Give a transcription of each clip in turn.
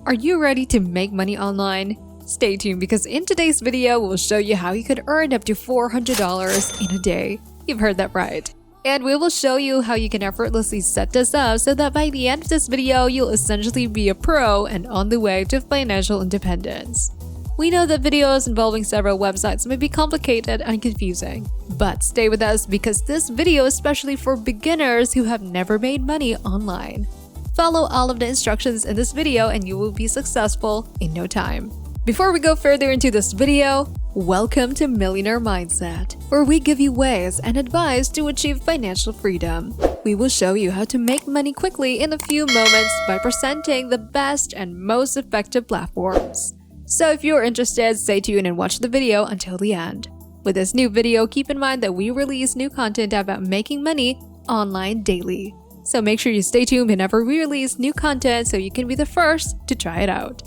Are you ready to make money online? Stay tuned because in today's video, we'll show you how you could earn up to $400 in a day. You've heard that right. And we will show you how you can effortlessly set this up so that by the end of this video, you'll essentially be a pro and on the way to financial independence. We know that videos involving several websites may be complicated and confusing, but stay with us because this video is especially for beginners who have never made money online. Follow all of the instructions in this video and you will be successful in no time. Before we go further into this video, welcome to Millionaire Mindset, where we give you ways and advice to achieve financial freedom. We will show you how to make money quickly in a few moments by presenting the best and most effective platforms. So if you're interested, stay tuned and watch the video until the end. With this new video, keep in mind that we release new content about making money online daily. So make sure you stay tuned whenever we release new content so you can be the first to try it out.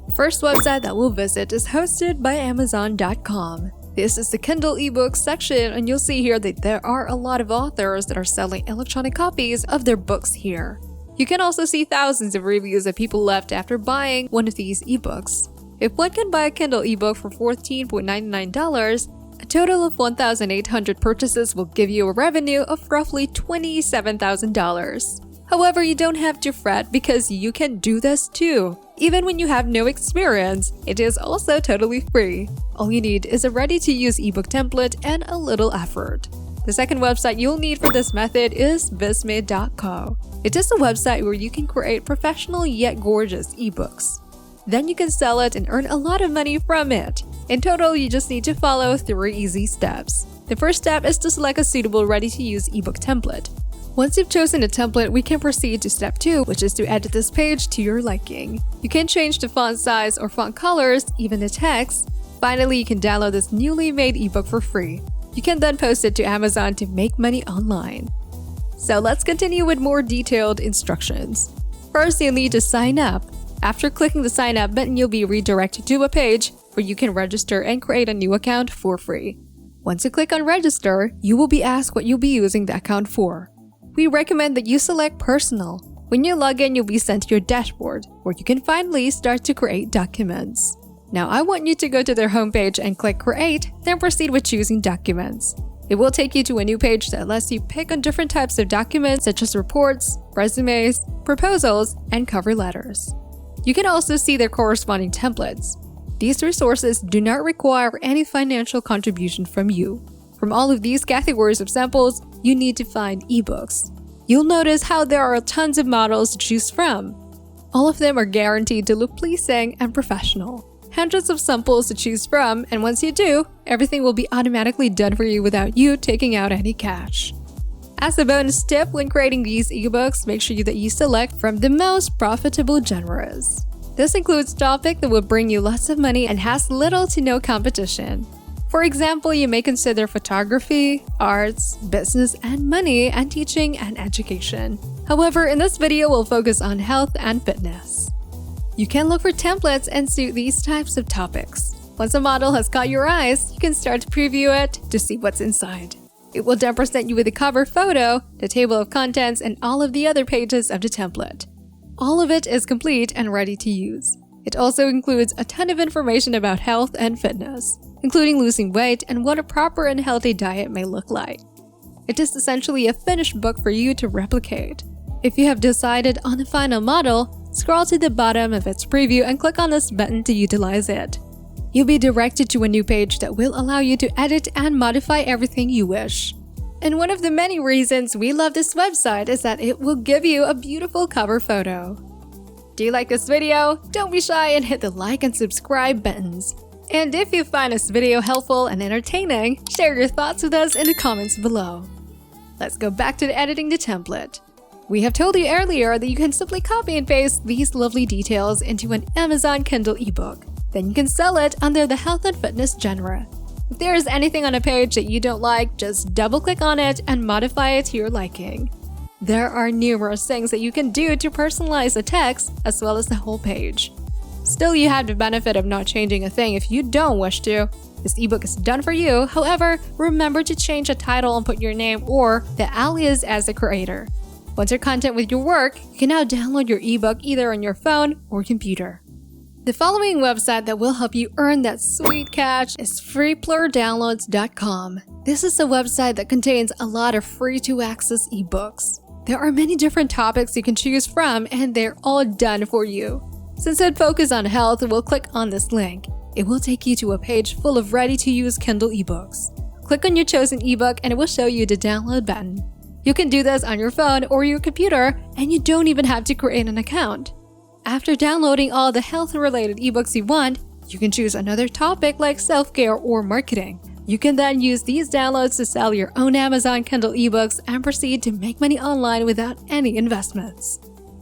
The first website that we'll visit is hosted by Amazon.com. This is the Kindle ebook section, and you'll see here that there are a lot of authors that are selling electronic copies of their books here. You can also see thousands of reviews that people left after buying one of these ebooks. If one can buy a Kindle ebook for $14.99, a total of 1,800 purchases will give you a revenue of roughly $27,000. However, you don't have to fret because you can do this too. Even when you have no experience, it is also totally free. All you need is a ready-to-use ebook template and a little effort. The second website you'll need for this method is Bismid.co. It is a website where you can create professional yet gorgeous ebooks. Then you can sell it and earn a lot of money from it. In total, you just need to follow 3 easy steps. The first step is to select a suitable ready-to-use ebook template. Once you've chosen a template, we can proceed to step 2, which is to edit this page to your liking. You can change the font size or font colors, even the text. Finally, you can download this newly made ebook for free. You can then post it to Amazon to make money online. So let's continue with more detailed instructions. First, you'll need to sign up. After clicking the sign up button, you'll be redirected to a page where you can register and create a new account for free. Once you click on register, you will be asked what you'll be using the account for. We recommend that you select personal. When you log in, you'll be sent to your dashboard, where you can finally start to create documents. Now, I want you to go to their homepage and click Create, then proceed with choosing documents. It will take you to a new page that lets you pick on different types of documents such as reports, resumes, proposals, and cover letters. You can also see their corresponding templates. These resources do not require any financial contribution from you. From all of these categories of samples, you need to find ebooks. You'll notice how there are tons of models to choose from. All of them are guaranteed to look pleasing and professional. Hundreds of samples to choose from, and once you do, everything will be automatically done for you without you taking out any cash. As a bonus tip, when creating these ebooks, make sure that you select from the most profitable genres. This includes topics that will bring you lots of money and has little to no competition. For example, you may consider photography, arts, business and money, and teaching and education. However, in this video, we'll focus on health and fitness. You can look for templates and suit these types of topics. Once a model has caught your eyes, you can start to preview it to see what's inside. It will then present you with a cover photo, the table of contents, and all of the other pages of the template. All of it is complete and ready to use. It also includes a ton of information about health and fitness, including losing weight and what a proper and healthy diet may look like. It is essentially a finished book for you to replicate. If you have decided on the final model, scroll to the bottom of its preview and click on this button to utilize it. You'll be directed to a new page that will allow you to edit and modify everything you wish. And one of the many reasons we love this website is that it will give you a beautiful cover photo. Do you like this video? Don't be shy and hit the like and subscribe buttons. And if you find this video helpful and entertaining, share your thoughts with us in the comments below. Let's go back to editing the template. We have told you earlier that you can simply copy and paste these lovely details into an Amazon Kindle ebook. Then you can sell it under the health and fitness genre. If there is anything on a page that you don't like, just double-click on it and modify it to your liking. There are numerous things that you can do to personalize the text as well as the whole page. Still, you have the benefit of not changing a thing if you don't wish to. This ebook is done for you. However, remember to change the title and put your name or the alias as the creator. Once you're content with your work, you can now download your ebook either on your phone or computer. The following website that will help you earn that sweet cash is freeplerdownloads.com. This is a website that contains a lot of free-to-access ebooks. There are many different topics you can choose from, and they're all done for you. Since it focuses on health, we'll click on this link. It will take you to a page full of ready-to-use Kindle ebooks. Click on your chosen ebook and it will show you the download button. You can do this on your phone or your computer, and you don't even have to create an account. After downloading all the health-related ebooks you want, you can choose another topic like self-care or marketing. You can then use these downloads to sell your own Amazon Kindle ebooks and proceed to make money online without any investments.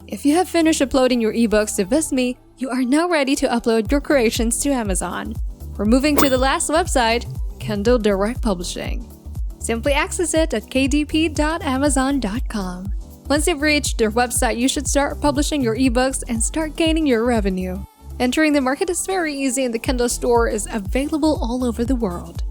If you have finished uploading your ebooks to Bismid, you are now ready to upload your creations to Amazon. We're moving to the last website, Kindle Direct Publishing. Simply access it at kdp.amazon.com. Once you've reached their website, you should start publishing your ebooks and start gaining your revenue. Entering the market is very easy and the Kindle store is available all over the world.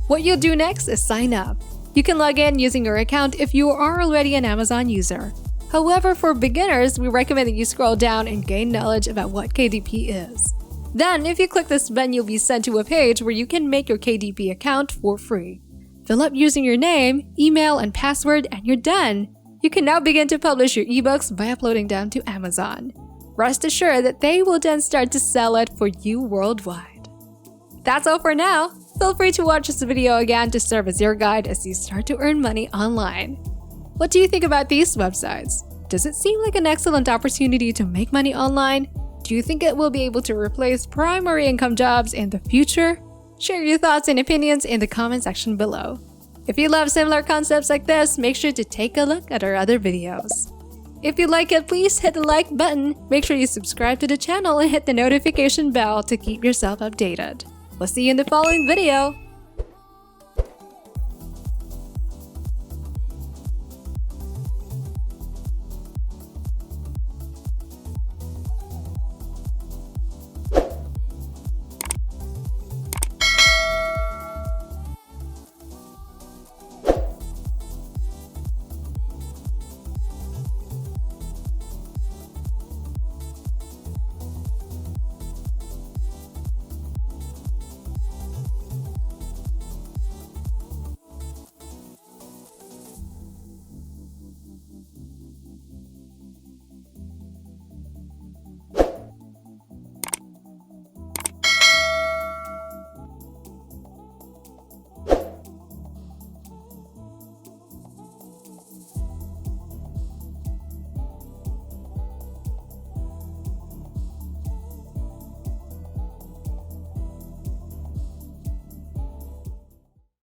What you'll do next is sign up. You can log in using your account if you are already an Amazon user. However, for beginners, we recommend that you scroll down and gain knowledge about what KDP is. Then, if you click this button, you'll be sent to a page where you can make your KDP account for free. Fill up using your name, email, and password, and you're done. You can now begin to publish your ebooks by uploading them to Amazon. Rest assured that they will then start to sell it for you worldwide. That's all for now. Feel free to watch this video again to serve as your guide as you start to earn money online. What do you think about these websites? Does it seem like an excellent opportunity to make money online? Do you think it will be able to replace primary income jobs in the future? Share your thoughts and opinions in the comment section below. If you love similar concepts like this, make sure to take a look at our other videos. If you like it, please hit the like button, make sure you subscribe to the channel and hit the notification bell to keep yourself updated. We'll see you in the following video.